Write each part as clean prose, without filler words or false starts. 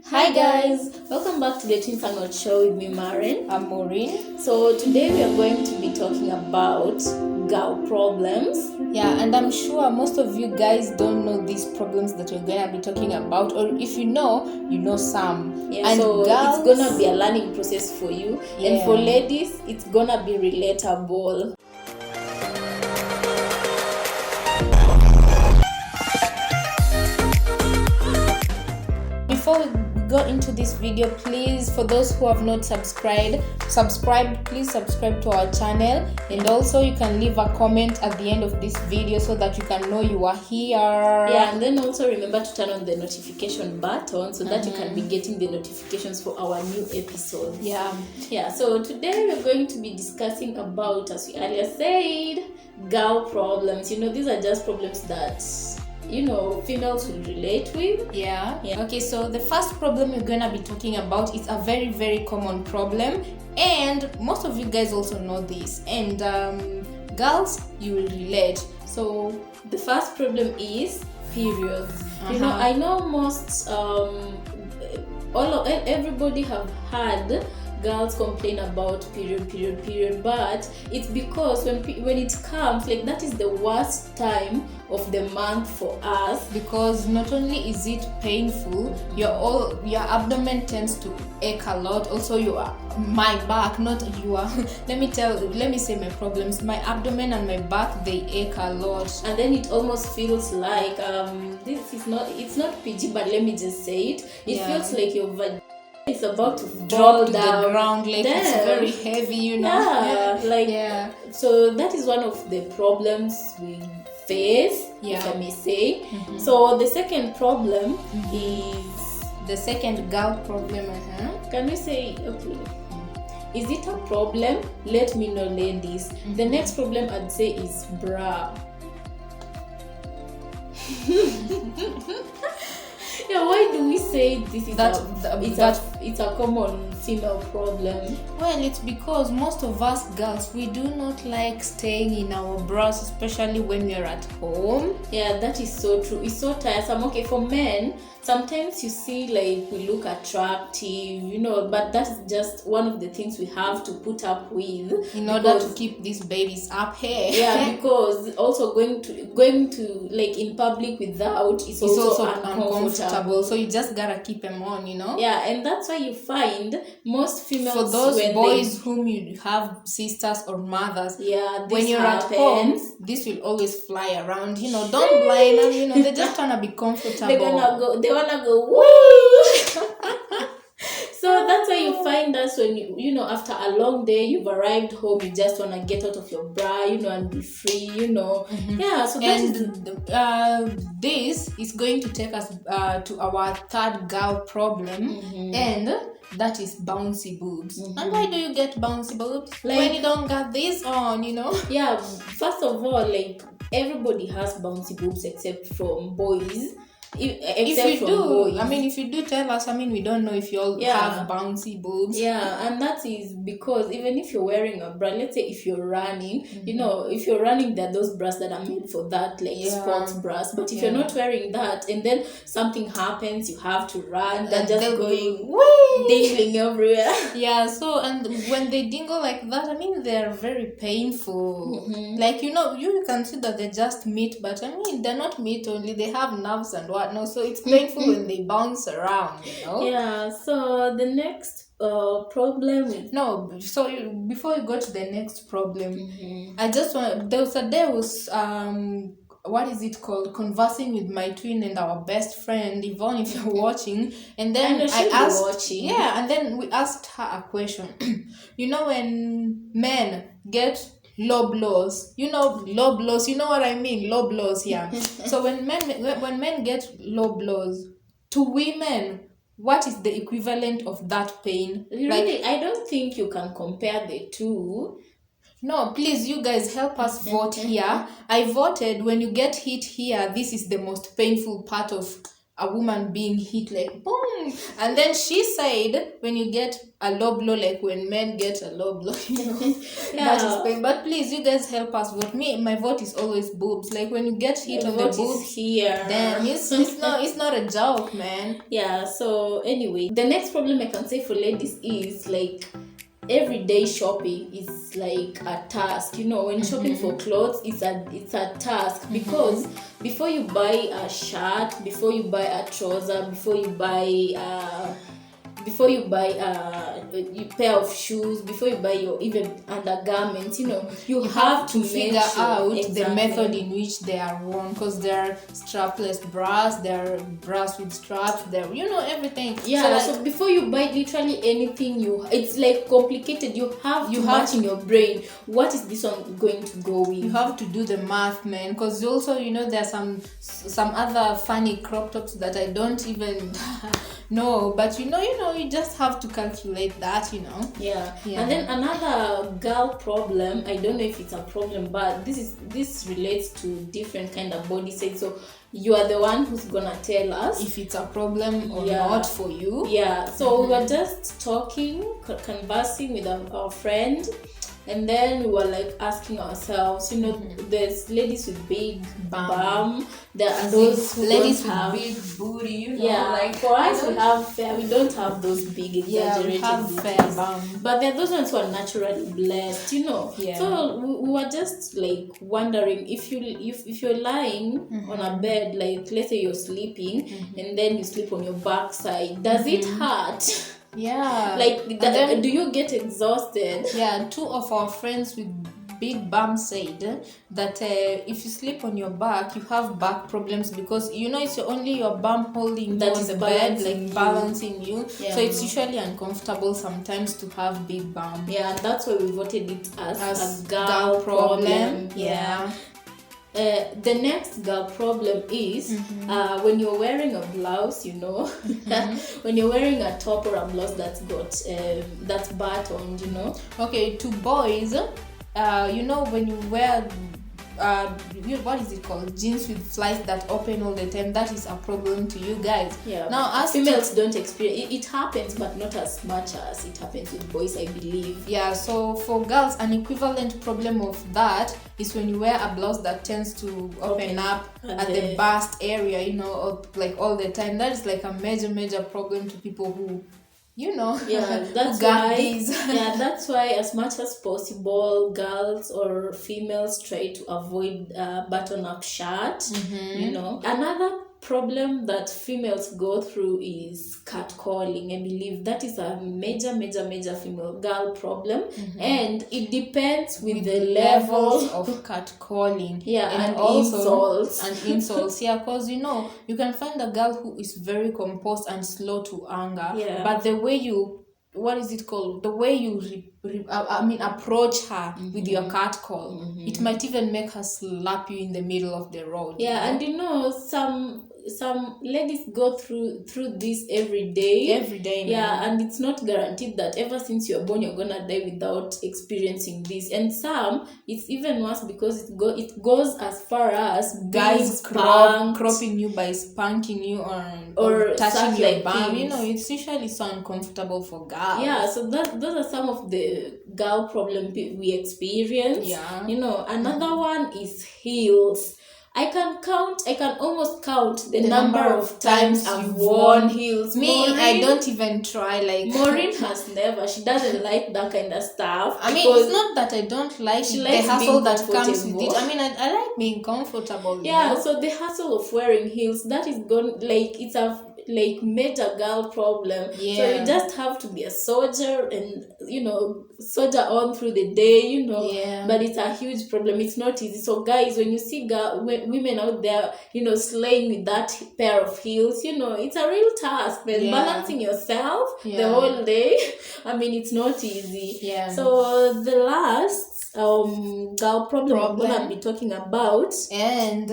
Hi guys, welcome back to the Twins and Not Show with me, Maren. I'm Maureen. So today we are going to be talking about girl problems. Yeah, and I'm sure most of you guys don't know these problems that we're gonna be talking about, or if you know some. Yeah, and so girls, it's gonna be a learning process for you, and for ladies, it's gonna be relatable. Before we go into this video, please, for those who have not subscribed, please subscribe to our channel, and also you can leave a comment at the end of this video so that you can know you are here. Yeah, and then also remember to turn on the notification button so that you can be getting the notifications for our new episodes. Yeah, so today we're going to be discussing about, as we earlier said, girl problems. These are just problems that females will relate with. Yeah. Okay, so the first problem we're gonna be talking about is a very, very common problem, and most of you guys also know this, and girls, you will relate. So the first problem is periods. I know most everybody have had girls complain about period, but it's because when it comes, like, that is the worst time of the month for us, because not only is it painful, your abdomen tends to ache a lot. Also, my back, not your let me say my problems. My abdomen and my back, they ache a lot, and then it almost feels like it's not PG, but let me just say it feels like your vagina is about to fall to the ground, like it's very heavy, So that is one of the problems we face, if I may say. So the second problem is the second girl problem. Can we say, okay, is it a problem? Let me know, ladies. The next problem I'd say is bra. Yeah, why do we say this is it's a common female problem? Well, it's because most of us girls, we do not like staying in our bras, especially when we are at home. Yeah, that is so true. It's so tiresome. Okay, for men, sometimes you see, like, we look attractive, but that's just one of the things we have to put up with in order to keep these babies up here. Yeah, because also going to like in public without is also uncomfortable. So you just gotta keep them on, Yeah, and that's why you find most females, for those boys whom you have sisters or mothers, when you're happens. At home, this will always fly around. Don't blame them. They just wanna be comfortable. They wanna go woo. So that's why you find us when you after a long day, you've arrived home, you just wanna get out of your bra, and be free, Yeah, so this is going to take us to our third girl problem, and that is bouncy boobs. And why do you get bouncy boobs? Like, when you don't got this on, Yeah, first of all, like, everybody has bouncy boobs except from boys. If you do, tell us. We don't know if you all have bouncy boobs. Yeah, and that is because even if you're wearing a bra, let's say if you're running, if you're running, there are those bras that are made for that, like sports bras. But if you're not wearing that, and then something happens, you have to run, they're just going dingling everywhere. Yeah, so, and when they dingle like that, they're very painful. Like, you can see that they're just meat, but they're not meat only, they have nerves and whatnot, so it's painful when they bounce around, Yeah, so the next problem is... before you go to the next problem, I just want... There was a day I was what is it called, conversing with my twin and our best friend Yvonne, if you're watching, and then I asked, and then we asked her a question. When men get low blows, low blows, you know what I mean, low blows. So when men get low blows, to women, what is the equivalent of that pain? Really, I don't think you can compare the two. No, please, you guys, help us vote here. I voted, when you get hit here, this is the most painful part of a woman being hit like boom, and then she said when you get a low blow, like when men get a low blow, that is pain. But please, you guys help us vote. My vote is always boobs. Like when you get hit on the boobs here, then it's not a joke, man. Yeah. So anyway, the next problem I can say for ladies is like everyday shopping is like a task. When shopping for clothes, it's a task, because before you buy a shirt, before you buy a trouser, before you buy a pair of shoes, before you buy your even undergarments, you have to figure out the method in which they are worn, because there are strapless bras, there are bras with straps, there everything. So before you buy literally anything, it's like complicated. You have to match in your brain, what is this one going to go with? You have to do the math, man, because also there are some other funny crop tops that I don't even know, but you just have to calculate that. Yeah. And then another girl problem, I don't know if it's a problem, but this relates to different kind of body size, so you are the one who's gonna tell us if it's a problem or not for you. So we were just talking, conversing with our friend, and then we were like asking ourselves, there's ladies with big bum, there are those who ladies don't with have big booty, like for us we don't have those big exaggerated we have fair bum, but there are those ones who are naturally blessed, so we were just like wondering if you're lying on a bed, like let's say you're sleeping and then you sleep on your backside, does it hurt? Do you get exhausted? Two of our friends with big bum said that if you sleep on your back, you have back problems, because it's only your bum holding you on the bed, like balancing you. So it's usually uncomfortable sometimes to have big bum. And that's why we voted it as a girl problem. The next girl problem is when you're wearing a blouse, when you're wearing a top or a blouse that's got that's buttoned, Okay, to boys, when you wear what is it called, jeans with flies that open all the time, that is a problem to you guys. Now as females don't experience it, happens, but not as much as it happens with boys, I believe. So for girls, an equivalent problem of that is when you wear a blouse that tends to open up at the bust area, like all the time. That is like a major problem to people who that's why as much as possible girls or females try to avoid button up shirt. Another problem that females go through is catcalling. I believe that is a major female girl problem, and it depends with the levels of catcalling and also insults because you can find a girl who is very composed and slow to anger, but the way you the way you approach her with your catcall, it might even make her slap you in the middle of the road. And some ladies go through this every day, and it's not guaranteed that ever since you're born you're gonna die without experiencing this. And some, it's even worse because it goes as far as guys cropping you by spanking you or touching your bum. It's usually so uncomfortable for girls. So those are some of the girl problems we experience. Another one is heels. I can almost count the number of times I've worn heels. Maureen, I don't even try. Maureen has never. She doesn't like that kind of stuff. It's not that I don't like the hassle that comes with it. I like being comfortable. So the hassle of wearing heels, that is gone. It's a major girl problem. So you just have to be a soldier and soldier on through the day. But it's a huge problem. It's not easy. So guys, when you see women out there slaying with that pair of heels, it's a real task, man. Balancing yourself the whole day, it's not easy. So the last girl problem I'm gonna be talking about, and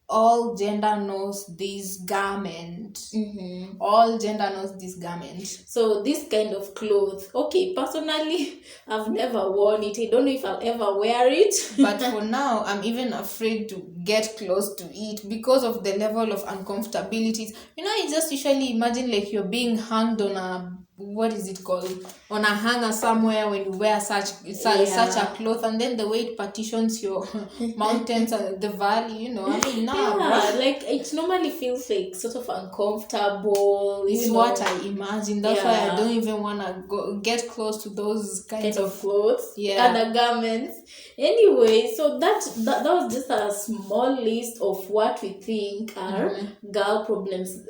all gender knows this garment. garment. All gender knows this garment. So this kind of clothes, okay, personally, I've never worn it. I don't know if I'll ever wear it. But for now, I'm even afraid to get close to it because of the level of uncomfortability. You know, I just usually imagine like you're being hanged on a, what is it called, on a hanger somewhere when you wear such a cloth, and then the way it partitions your mountains and the valley, you know, I mean, like it normally feels like sort of uncomfortable. It's what I imagine. That's why I don't even want to get close to those kinds of clothes, undergarments. Anyway, so that was just a small list of what we think are girl problems,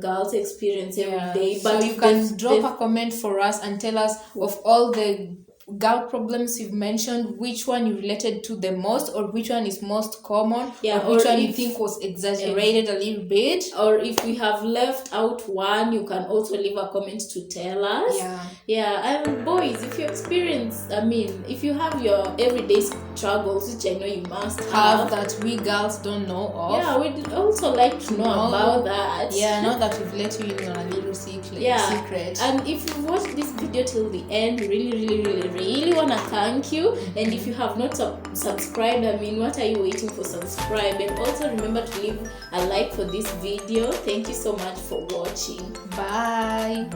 girls experience every day. But so you can drop a comment for us and tell us of all the girl problems you've mentioned, which one you related to the most, or which one is most common, or which one you think was exaggerated a little bit, or if we have left out one, you can also leave a comment to tell us. And boys, if you experience, if you have your everyday struggles, which I know you must have, that we girls don't know of, we'd also like to know about that. Now that we've let you in on a little secret. And if you watched this video till the end, really want to thank you. And if you have not subscribed, what are you waiting for? Subscribe, and also remember to leave a like for this video. Thank you so much for watching. Bye.